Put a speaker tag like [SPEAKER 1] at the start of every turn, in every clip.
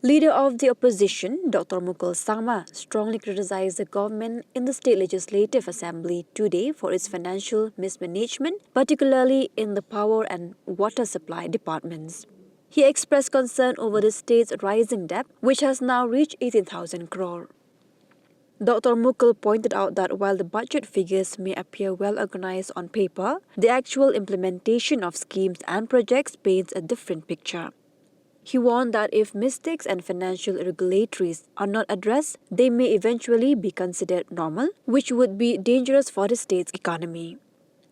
[SPEAKER 1] Leader of the opposition, Dr. Mukul strongly criticized the government in the State Legislative Assembly today for its financial mismanagement, particularly in the power and water supply departments. He expressed concern over the state's rising debt, which has now reached 18,000 crore. Dr. Mukul pointed out that while the budget figures may appear well organized on paper, the actual implementation of schemes and projects paints a different picture. He warned that if mistakes and financial irregularities are not addressed, they may eventually be considered normal, which would be dangerous for the state's economy.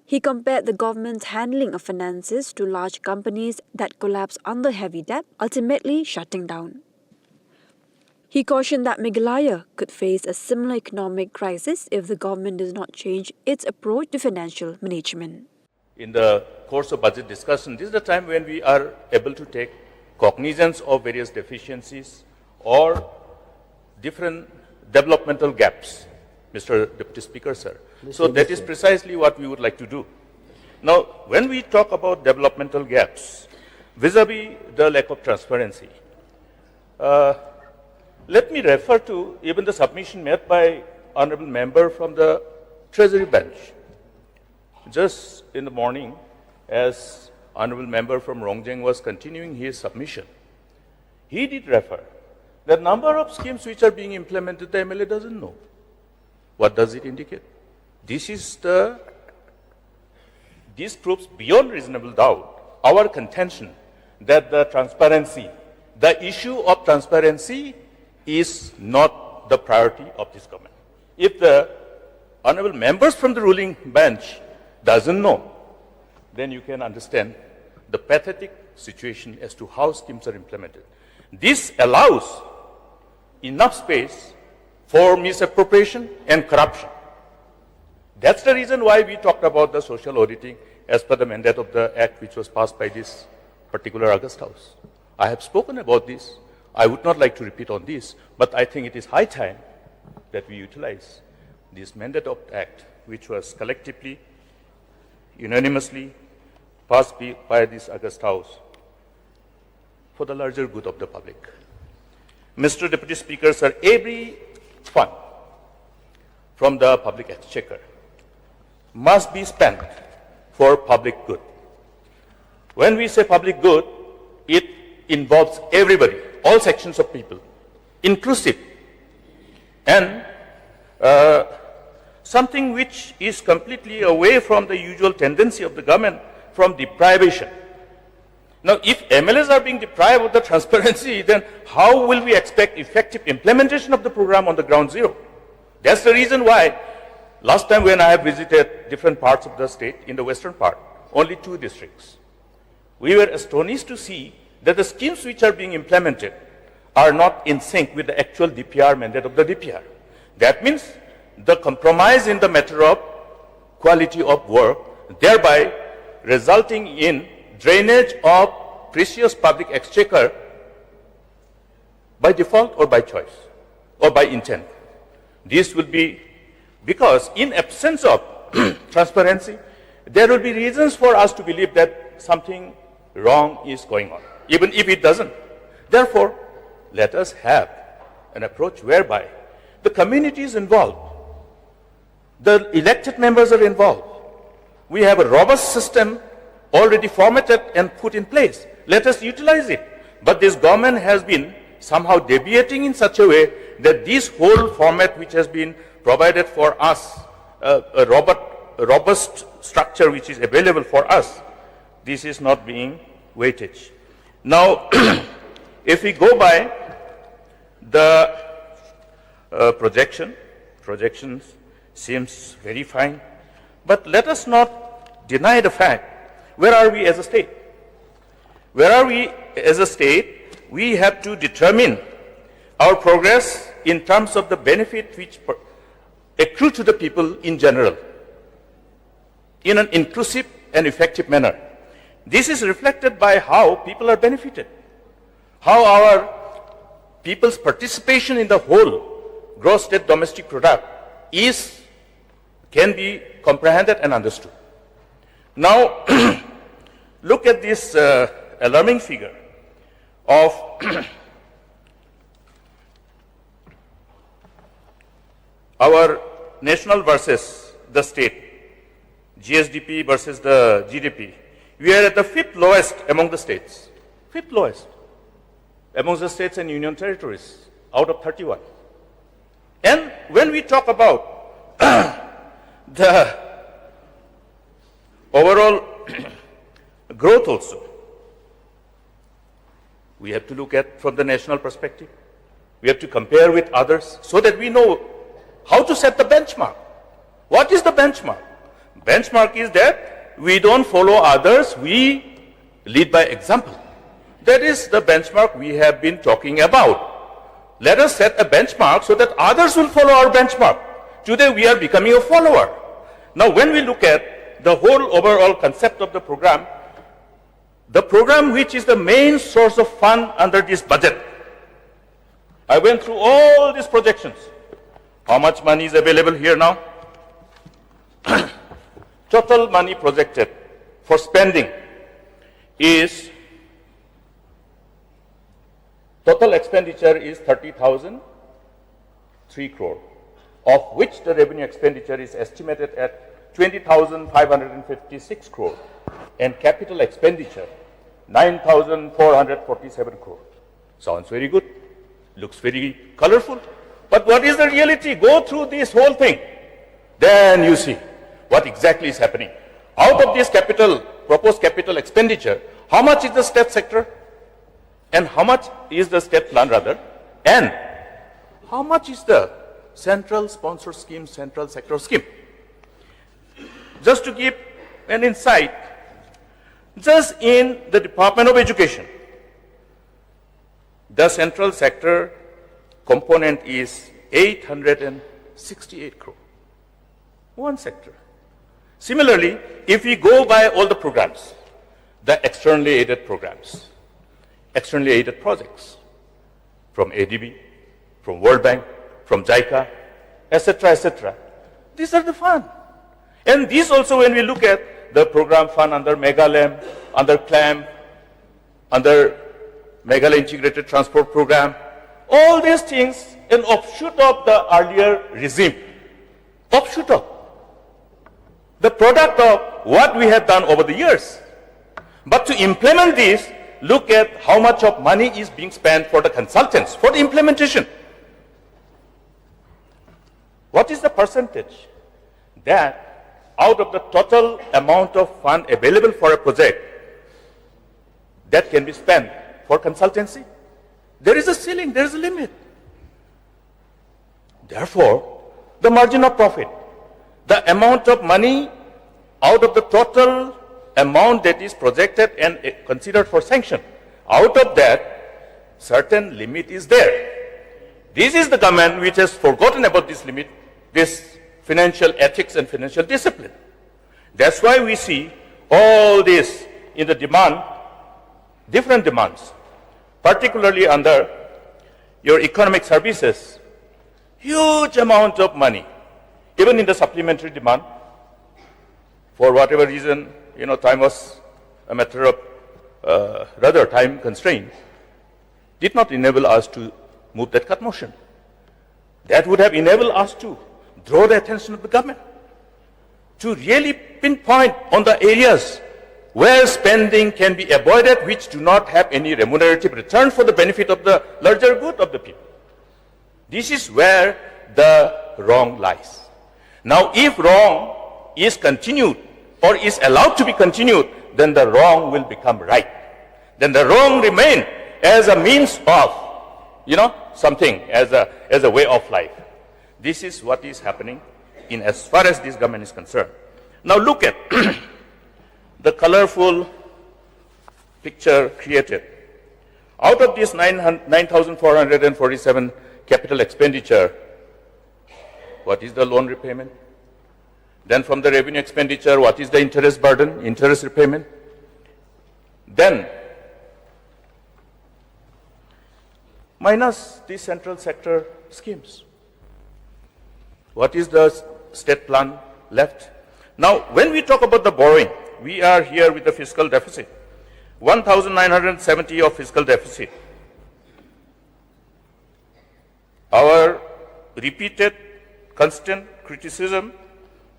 [SPEAKER 1] He compared the government's handling of finances to large companies that collapse under heavy debt, ultimately shutting down. He cautioned that Meghalaya could face a similar economic crisis if the government does not change its approach to financial management.
[SPEAKER 2] In the course of budget discussion, this is the time when we are able to take cognizance of various deficiencies or different developmental gaps, Mr. Deputy Speaker, sir. So that is precisely what we would like to do. Now, when we talk about developmental gaps, vis-a-vis the lack of transparency, let me refer to even the submission made by Honorable Member from the Treasury Bench. Just in the morning, as Honorable Member from Rongjeng was continuing his submission, he did refer the number of schemes which are being implemented, the MLA doesn't know. What does it indicate? This proves beyond reasonable doubt our contention that the issue of transparency is not the priority of this government. If the honorable members from the ruling bench doesn't know, then you can understand the pathetic situation as to how schemes are implemented. This allows enough space for misappropriation and corruption. That's the reason why we talked about the social auditing as per the mandate of the act which was passed by this particular August House. I have spoken about this. I would not like to repeat on this, but I think it is high time that we utilize this mandate of the act which was collectively, unanimously passed by this August House for the larger good of the public. Mr. Deputy Speaker, sir, every fund from the public exchequer must be spent for public good. When we say public good, it involves everybody, all sections of people, inclusive, and something which is completely away from the usual tendency of the government from deprivation. Now, if MLAs are being deprived of the transparency, then how will we expect effective implementation of the program on the ground zero? That's the reason why last time when I have visited different parts of the state, in the western part, only 2 districts, we were astonished to see that the schemes which are being implemented are not in sync with the actual DPR mandate of the DPR. That means the compromise in the matter of quality of work, thereby resulting in drainage of precious public exchequer by default or by choice or by intent. This will be because in absence of transparency, there will be reasons for us to believe that something wrong is going on, even if it doesn't. Therefore, let us have an approach whereby the community is involved, the elected members are involved. We have a robust system already formatted and put in place. Let us utilize it. But this government has been somehow deviating in such a way that this whole format which has been provided for us, a robust structure which is available for us, this is not being weighted. Now, if we go by the projections seems very fine, but let us not deny the fact, where are we as a state? Where are we as a state? We have to determine our progress in terms of the benefit which accrue to the people in general, in an inclusive and effective manner. This is reflected by how people are benefited, how our people's participation in the whole gross state domestic product can be comprehended and understood. Now, look at this alarming figure of our national versus the state, GSDP versus the GDP, we are at the 5th lowest among the states. 5th lowest among the states and union territories out of 31. And when we talk about the overall growth also, we have to look at from the national perspective. We have to compare with others so that we know how to set the benchmark. What is the benchmark? Benchmark is that we don't follow others, we lead by example. That is the benchmark we have been talking about. Let us set a benchmark so that others will follow our benchmark. Today we are becoming a follower. Now when we look at the whole overall concept of the program which is the main source of fund under this budget, I went through all these projections. How much money is available here now? Total money projected for spending is, total expenditure is 30,003 crore, of which the revenue expenditure is estimated at 20,556 crore, and capital expenditure 9,447 crore. Sounds very good, looks very colorful, but what is the reality? Go through this whole thing, then you see what exactly is happening. Out of this proposed capital expenditure, how much is the state sector? And how much is the state plan rather? And how much is the central sponsor scheme, central sector scheme? Just to give an insight, just in the Department of Education, the central sector component is 868 crore. One sector. Similarly, if we go by all the programs, the externally aided programs, externally aided projects from ADB, from World Bank, from JICA, etc., these are the fund. And these also, when we look at the program fund under Megalem, under CLAM, under Meghalaya Integrated Transport Program, all these things an offshoot of the earlier regime, offshoot of the product of what we have done over the years. But to implement this, look at how much of money is being spent for the consultants, for the implementation. What is the percentage that out of the total amount of fund available for a project that can be spent for consultancy? There is a ceiling, there is a limit. Therefore, the margin of profit, the amount of money out of the total amount that is projected and considered for sanction, out of that, certain limit is there. This is the government which has forgotten about this limit, this financial ethics and financial discipline. That's why we see all this in the demand, different demands, particularly under your economic services, huge amount of money, even in the supplementary demand. For whatever reason, time was a matter of rather time constraint, did not enable us to move that cut motion. That would have enabled us to draw the attention of the government to really pinpoint on the areas where spending can be avoided, which do not have any remunerative return for the benefit of the larger good of the people. This is where the wrong lies. Now, if wrong is continued or is allowed to be continued, then the wrong will become right. Then the wrong remain as a means of, something, as a way of life. This is what is happening in as far as this government is concerned. Now look at the colorful picture created. Out of this 9,447 capital expenditure, what is the loan repayment? Then from the revenue expenditure, what is the interest burden, interest repayment? Then minus the central sector schemes. What is the state plan left? Now, when we talk about the borrowing, we are here with the fiscal deficit. 1,970 of fiscal deficit. Our repeated constant criticism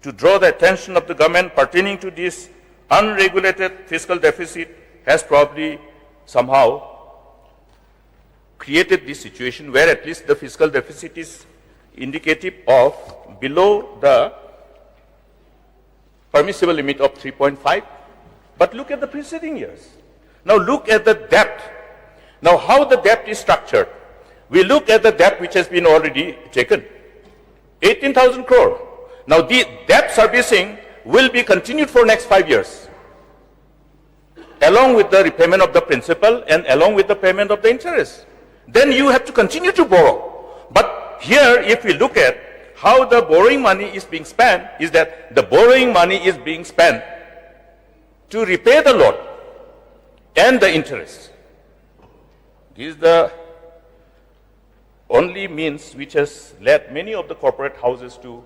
[SPEAKER 2] to draw the attention of the government pertaining to this unregulated fiscal deficit has probably somehow created this situation where at least the fiscal deficit is indicative of below the permissible limit of 3.5. But look at the preceding years. Now look at the debt. Now how the debt is structured. We look at the debt which has been already taken. 18,000 crore. Now the debt servicing will be continued for next 5 years, along with the repayment of the principal and along with the payment of the interest. Then you have to continue to borrow. But here, if we look at how the borrowing money is being spent, is that the borrowing money is being spent to repay the loan and the interest. This is the only means which has led many of the corporate houses to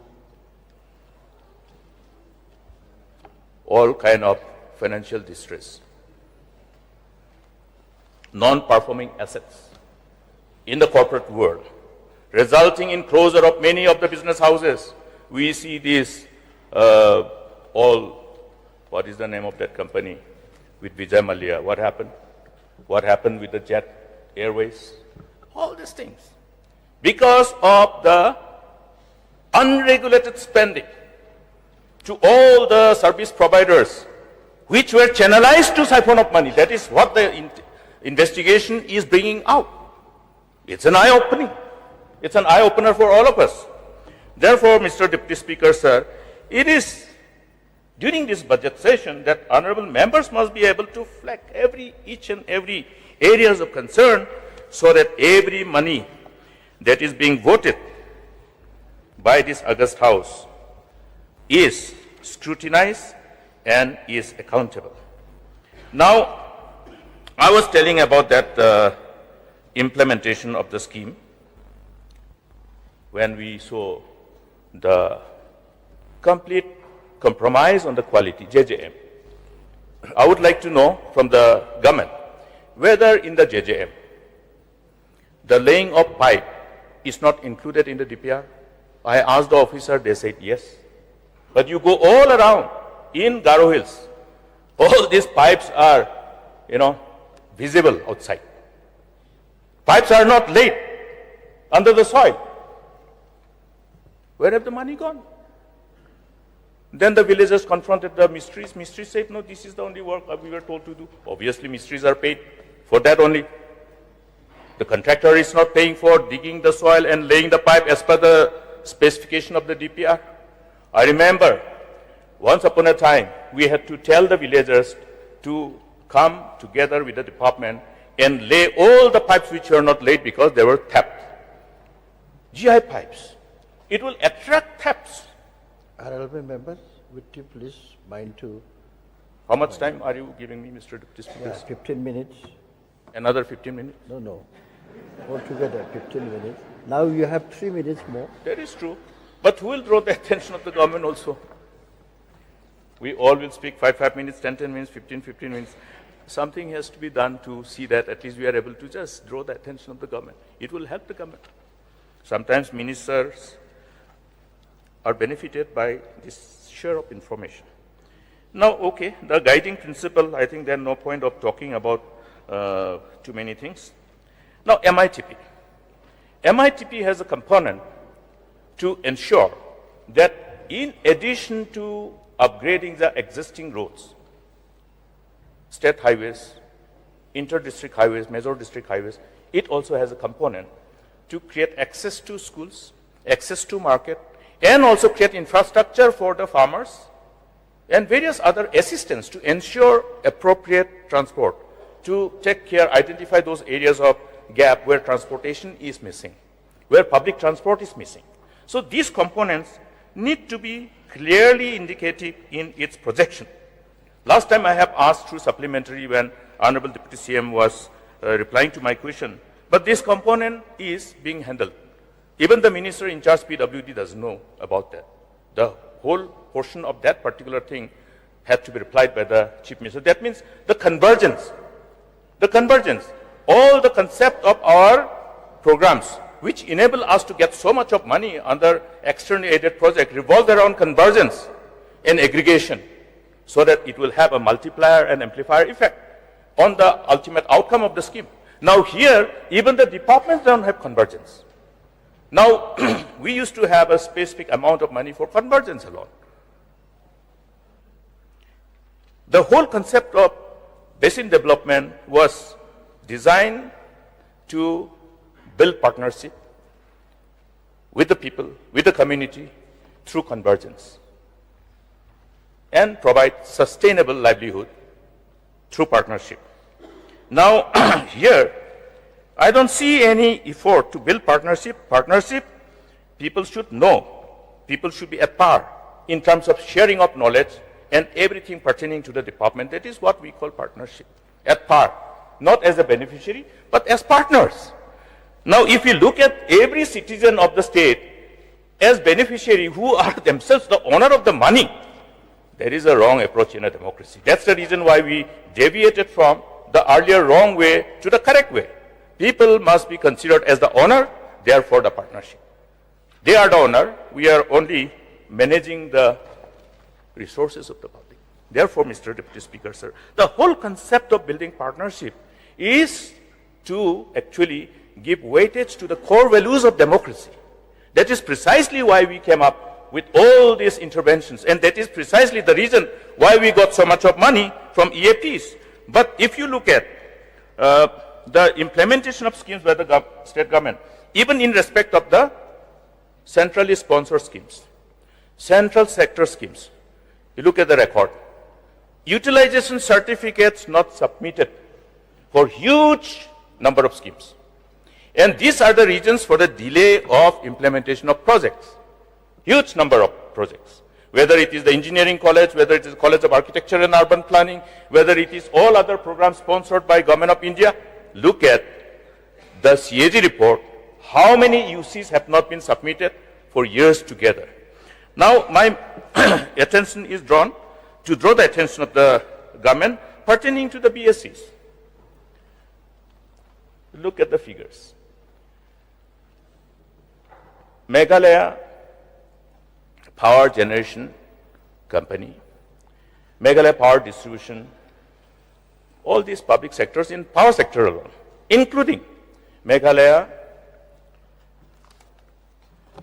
[SPEAKER 2] all kind of financial distress. Non-performing assets in the corporate world, resulting in closure of many of the business houses. We see this what is the name of that company with Vijay Mallya? What happened? What happened with the Jet Airways? All these things. Because of the unregulated spending to all the service providers which were channelized to siphon of money. That is what the investigation is bringing out. It's an eye-opening. It's an eye-opener for all of us. Therefore, Mr. Deputy Speaker, sir, it is during this budget session that honorable members must be able to flag each and every areas of concern so that every money that is being voted by this August House is scrutinized and is accountable. Now, I was telling about that implementation of the scheme when we saw the complete compromise on the quality, JJM. I would like to know from the government whether in the JJM the laying of pipe is not included in the DPR. I asked the officer, they said yes. But you go all around in Garo Hills, all these pipes are, visible outside. Pipes are not laid under the soil. Where have the money gone? Then the villagers confronted the Mistries. Mistries said, no, this is the only work we were told to do. Obviously, Mistries are paid for that only. The contractor is not paying for digging the soil and laying the pipe as per the specification of the DPR. I remember once upon a time, we had to tell the villagers to come together with the department and lay all the pipes which were not laid because they were tapped. GI pipes. It will attract taps.
[SPEAKER 3] Honorable members, would you please mind to...
[SPEAKER 2] How much time are you giving me, Mr. Deputy Speaker?
[SPEAKER 3] Yeah, 15 minutes.
[SPEAKER 2] Another 15 minutes?
[SPEAKER 3] No. Altogether 15 minutes. Now you have 3 minutes more.
[SPEAKER 2] That is true. But who will draw the attention of the government also? We all will speak 5 minutes, 10 minutes, 15 minutes. Something has to be done to see that at least we are able to just draw the attention of the government. It will help the government. Sometimes ministers are benefited by this share of information. Now, okay, the guiding principle, I think there's no point of talking about too many things. Now, MITP. MITP has a component to ensure that in addition to upgrading the existing roads, state highways, inter-district highways, major district highways, it also has a component to create access to schools, access to market, and also create infrastructure for the farmers and various other assistance to ensure appropriate transport, to take care, identify those areas of gap where transportation is missing, where public transport is missing. So these components need to be clearly indicated in its projection. Last time I have asked through supplementary when Honorable Deputy CM was replying to my question, but this component is being handled. Even the minister in charge PWD doesn't know about that. The whole portion of that particular thing had to be replied by the Chief Minister. That means the convergence, all the concept of our programs which enable us to get so much of money under externally aided project revolve around convergence and aggregation so that it will have a multiplier and amplifier effect on the ultimate outcome of the scheme. Now here, even the departments don't have convergence. Now, we used to have a specific amount of money for convergence alone. The whole concept of basin development was designed to build partnership with the people, with the community through convergence and provide sustainable livelihood through partnership. Now, here, I don't see any effort to build partnership. Partnership, people should know. People should be at par in terms of sharing of knowledge and everything pertaining to the department. That is what we call partnership. At par. Not as a beneficiary, but as partners. Now, if you look at every citizen of the state as beneficiary who are themselves the owner of the money, there is a wrong approach in a democracy. That's the reason why we deviated from the earlier wrong way to the correct way. People must be considered as the owner, therefore the partnership. They are the owner, we are only managing the resources of the public. Therefore, Mr. Deputy Speaker, sir, the whole concept of building partnership is to actually give weightage to the core values of democracy. That is precisely why we came up with all these interventions, and that is precisely the reason why we got so much of money from EAPs. But if you look at the implementation of schemes by the state government, even in respect of the centrally sponsored schemes, central sector schemes, you look at the record, utilization certificates not submitted for huge number of schemes. And these are the reasons for the delay of implementation of projects. Huge number of projects. Whether it is the engineering college, whether it is the College of Architecture and Urban Planning, whether it is all other programs sponsored by Government of India, look at the CAG report, how many UCs have not been submitted for years together. Now, my attention is drawn to draw the attention of the government pertaining to the BSCs. Look at the figures. Meghalaya Power Generation Company, Meghalaya Power Distribution, all these public sectors in power sector alone, including Meghalaya,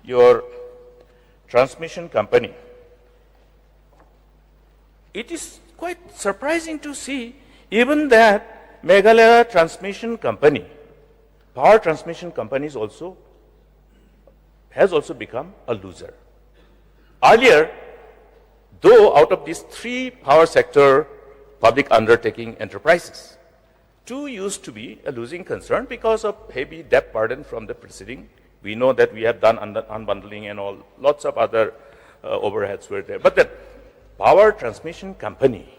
[SPEAKER 2] your transmission company. It is quite surprising to see even that Meghalaya Transmission Company, Power Transmission Company has also become a loser. Earlier, though out of these three power sector public undertaking enterprises, two used to be a losing concern because of heavy debt burden from the preceding. We know that we have done unbundling and all, lots of other overheads were there. But the Power Transmission Company,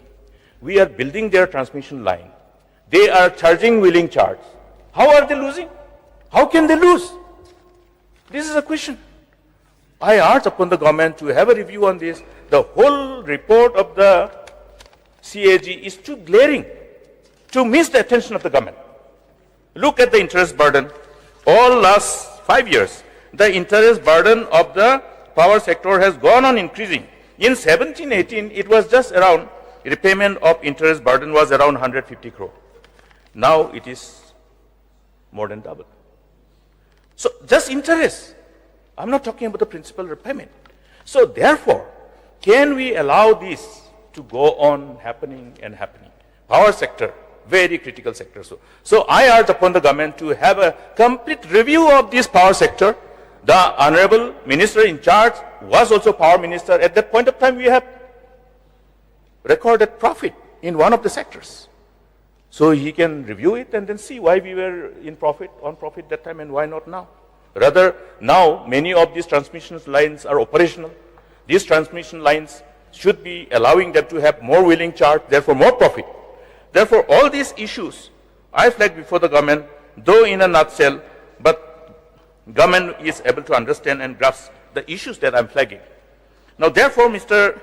[SPEAKER 2] we are building their transmission line. They are charging wheeling charge. How are they losing? How can they lose? This is a question. I urge upon the government to have a review on this. The whole report of the CAG is too glaring to miss the attention of the government. Look at the interest burden. All last 5 years, the interest burden of the power sector has gone on increasing. In 17-18, it was just around, repayment of interest burden was around 150 crore. Now it is more than double. So just interest. I'm not talking about the principal repayment. So therefore, can we allow this to go on happening and happening? Power sector, very critical sector. So I urge upon the government to have a complete review of this power sector. The Honorable Minister in charge was also Power Minister. At that point of time, we have recorded profit in one of the sectors. So he can review it and then see why we were on profit that time and why not now. Rather, now many of these transmission lines are operational. These transmission lines should be allowing them to have more wheeling charge, therefore more profit. Therefore, all these issues I flag before the government, though in a nutshell, but government is able to understand and grasp the issues that I'm flagging. Now, therefore, Mr.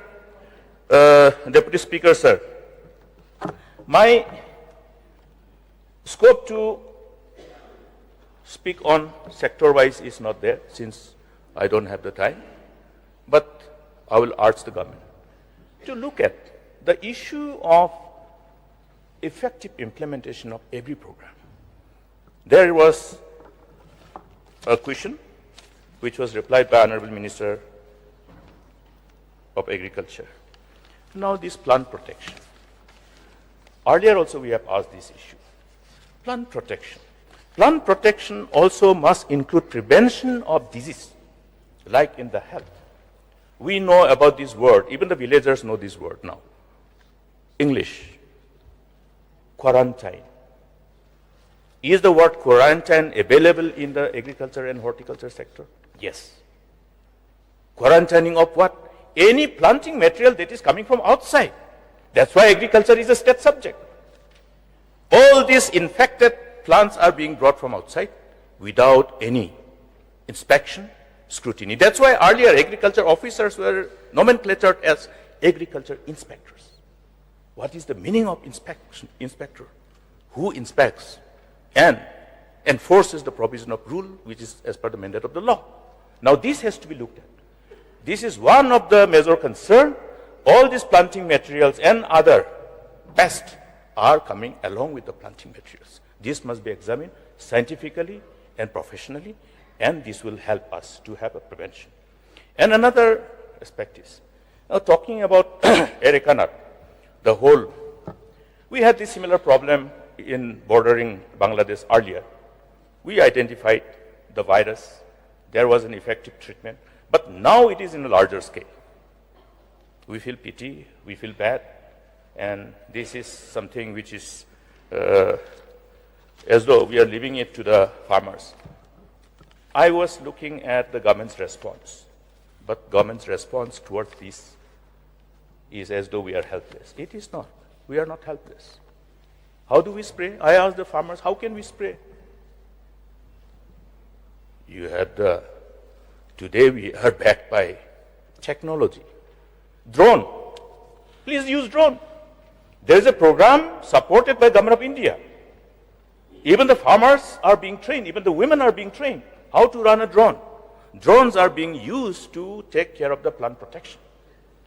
[SPEAKER 2] Deputy Speaker, sir, my scope to speak on sector-wise is not there since I don't have the time. But I will urge the government to look at the issue of effective implementation of every program. There was a question which was replied by Honorable Minister of Agriculture. Now this plant protection. Earlier also we have asked this issue. Plant protection. Plant protection also must include prevention of disease, like in the health. We know about this word, even the villagers know this word now. English, quarantine. Is the word quarantine available in the agriculture and horticulture sector? Yes. Quarantining of what? Any planting material that is coming from outside. That's why agriculture is a state subject. All these infected plants are being brought from outside without any inspection, scrutiny. That's why earlier agriculture officers were nomenclatured as agriculture inspectors. What is the meaning of inspector? Who inspects and enforces the provision of rule which is as per the mandate of the law? Now this has to be looked at. This is one of the major concerns. All these planting materials and other pests are coming along with the planting materials. This must be examined scientifically and professionally, and this will help us to have a prevention. And another aspect is, now talking about Areca nut, the whole, we had this similar problem in bordering Bangladesh earlier. We identified the virus, there was an effective treatment, but now it is in a larger scale. We feel pity, we feel bad, and this is something which is as though we are leaving it to the farmers. I was looking at the government's response, but government's response towards this is as though we are helpless. It is not. We are not helpless. How do we spray? I asked the farmers, how can we spray? You had today we are backed by technology. Drone. Please use drone. There is a program supported by Government of India. Even the farmers are being trained, even the women are being trained how to run a drone. Drones are being used to take care of the plant protection.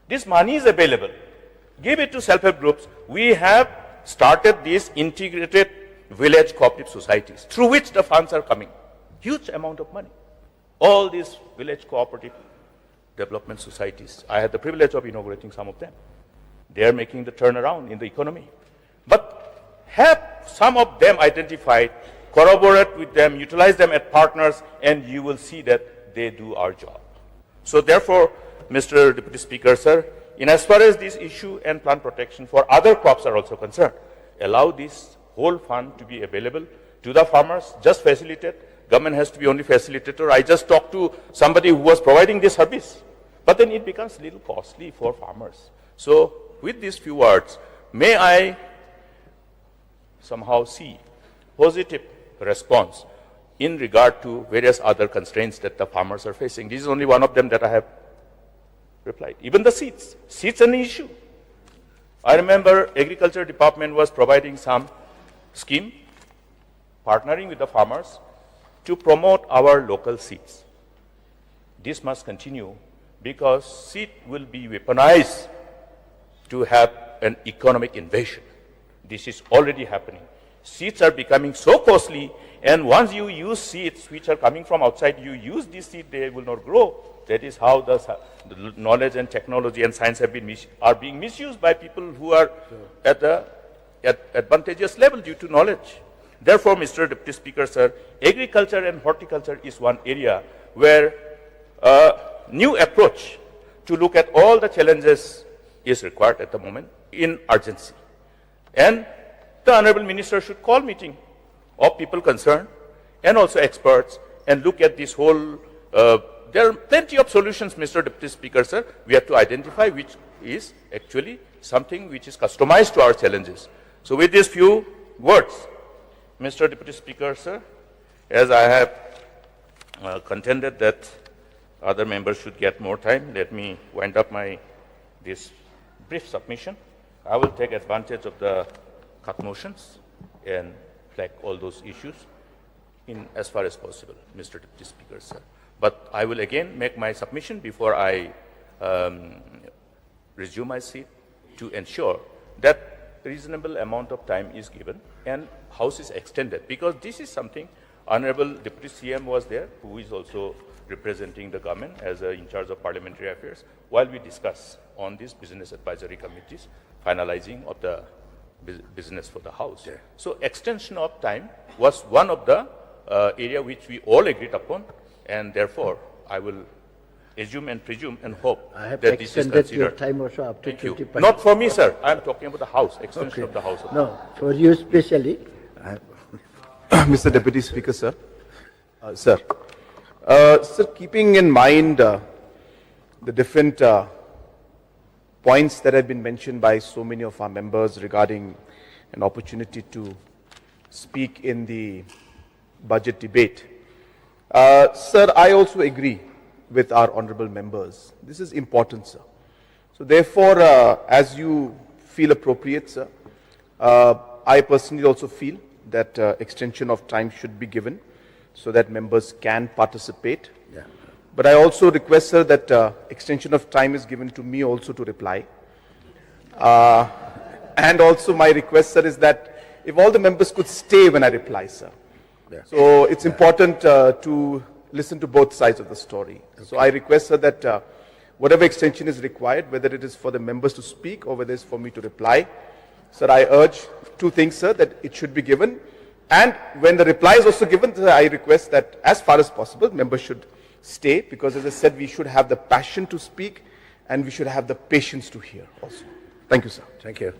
[SPEAKER 2] This money is available. Give it to self-help groups. We have started these integrated village cooperative societies through which the funds are coming. Huge amount of money. All these village cooperative development societies, I had the privilege of inaugurating some of them. They are making the turnaround in the economy. But have some of them identified, collaborate with them, utilize them as partners, and you will see that they do our job. So therefore, Mr. Deputy Speaker, sir, in as far as this issue and plant protection for other crops are also concerned, allow this whole fund to be available to the farmers, just facilitate. Government has to be only facilitator. I just talked to somebody who was providing this service, but then it becomes a little costly for farmers. So with these few words, may I somehow see positive response in regard to various other constraints that the farmers are facing. This is only one of them that I have replied. Even the seeds. Seeds are an issue. I remember Agriculture Department was providing some scheme, partnering with the farmers to promote our local seeds. This must continue because seed will be weaponized to have an economic invasion. This is already happening. Seeds are becoming so costly, and once you use seeds which are coming from outside, you use this seed, they will not grow. That is how the knowledge and technology and science are being misused by people who are at the advantageous level due to knowledge. Therefore, Mr. Deputy Speaker, sir, agriculture and horticulture is one area where a new approach to look at all the challenges is required at the moment in urgency. And the Honorable Minister should call meeting of people concerned and also experts and look at this whole, there are plenty of solutions, Mr. Deputy Speaker, sir. We have to identify which is actually something which is customized to our challenges. So with these few words, Mr. Deputy Speaker, sir, as I have contended that other members should get more time, let me wind up this brief submission. I will take advantage of the cut motions and flag all those issues. in as far as possible, Mr. Deputy Speaker, sir. But I will again make my submission before I resume my seat to ensure that reasonable amount of time is given and House is extended, because this is something Honorable Deputy CM was there, who is also representing the government as in charge of parliamentary affairs, while we discuss on these business advisory committees, finalizing of the business for the House. Yeah. So extension of time was one of the area which we all agreed upon, and therefore I will assume and presume and hope
[SPEAKER 3] I have
[SPEAKER 2] that this is
[SPEAKER 3] extended
[SPEAKER 2] considered.
[SPEAKER 3] your time also up to
[SPEAKER 2] Thank you.
[SPEAKER 3] 20%.
[SPEAKER 2] Not for me, sir. I am talking about the House, extension of the House.
[SPEAKER 3] No, for you especially.
[SPEAKER 4] Mr. Deputy Speaker, sir. Sir, keeping in mind the different points that have been mentioned by so many of our members regarding an opportunity to speak in the budget debate, sir, I also agree with our honorable members. This is important, sir. So therefore, as you feel appropriate, sir, I personally also feel that extension of time should be given so that members can participate.
[SPEAKER 3] Yeah.
[SPEAKER 4] But I also request, sir, that extension of time is given to me also to reply. And also my request, sir, is that if all the members could stay when I reply, sir.
[SPEAKER 3] Yeah.
[SPEAKER 4] So it's important to listen to both sides of the story. Okay. So I request, sir, that whatever extension is required, whether it is for the members to speak or whether it's for me to reply, sir, I urge two things, sir, that it should be given. And when the reply is also given, sir, I request that as far as possible, members should stay, because as I said, we should have the passion to speak and we should have the patience to hear also. Thank you, sir.
[SPEAKER 3] Thank you.